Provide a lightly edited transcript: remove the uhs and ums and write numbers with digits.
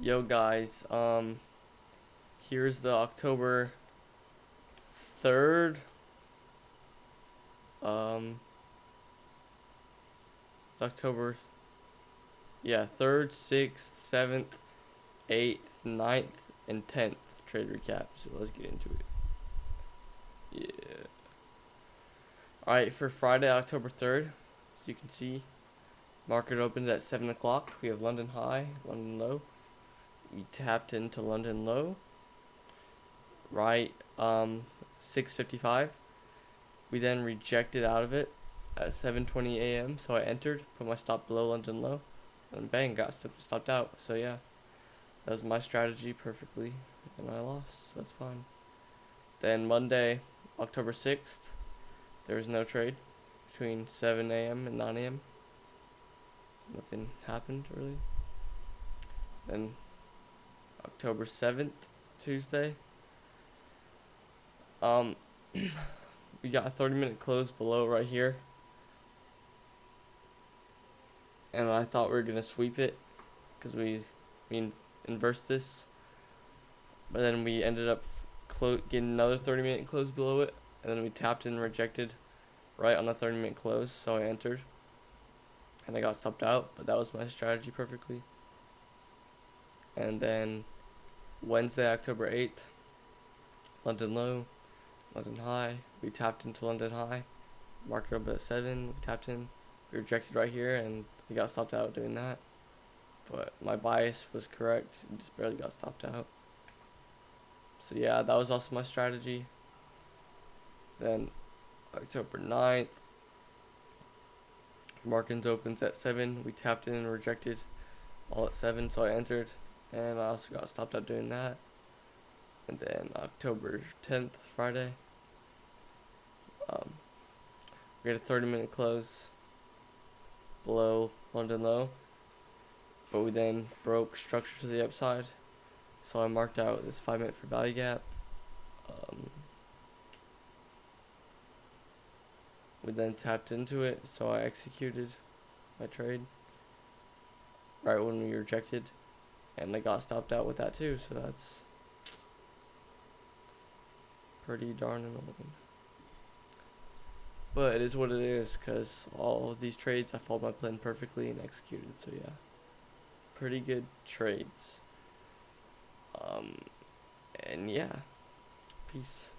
Yo guys, here's the October 3rd, it's October, yeah, 3rd, 6th, 7th, 8th, 9th, and 10th trade recap, so let's get into it. Yeah. Alright, for Friday, October 3rd, as you can see, market opened at 7 o'clock, we have London high, London low, we tapped into London low, right, 6:55. We then rejected out of it at 7:20 a.m. So I entered, put my stop below London low, and bang, got stopped out. So yeah, that was my strategy perfectly, and I lost. So that's fine. Then Monday, October 6th, there was no trade between 7 a.m. and 9 a.m. Nothing happened really. Then October 7th, Tuesday, we got a 30-minute close below right here, and I thought we were gonna sweep it because we inversed this, but then we ended up getting another 30-minute close below it, and then we tapped in and rejected right on the 30-minute close, so I entered and I got stopped out, but that was my strategy perfectly. And then Wednesday, October 8th, London low, London high, we tapped into London high, market up at 7, we tapped in, we rejected right here, and we got stopped out doing that, but my bias was correct, just barely got stopped out. So yeah, that was also my strategy. Then October 9th, markets opens at 7, we tapped in and rejected all at 7, so I entered, and I also got stopped out doing that. And then October 10th, Friday, we had a 30-minute close below London low, but we then broke structure to the upside, so I marked out this 5-minute for value gap. We then tapped into it, so I executed my trade right when we rejected, and I got stopped out with that too, so that's pretty darn annoying. But it is what it is, because all of these trades I followed my plan perfectly and executed, so yeah, pretty good trades. And yeah, peace.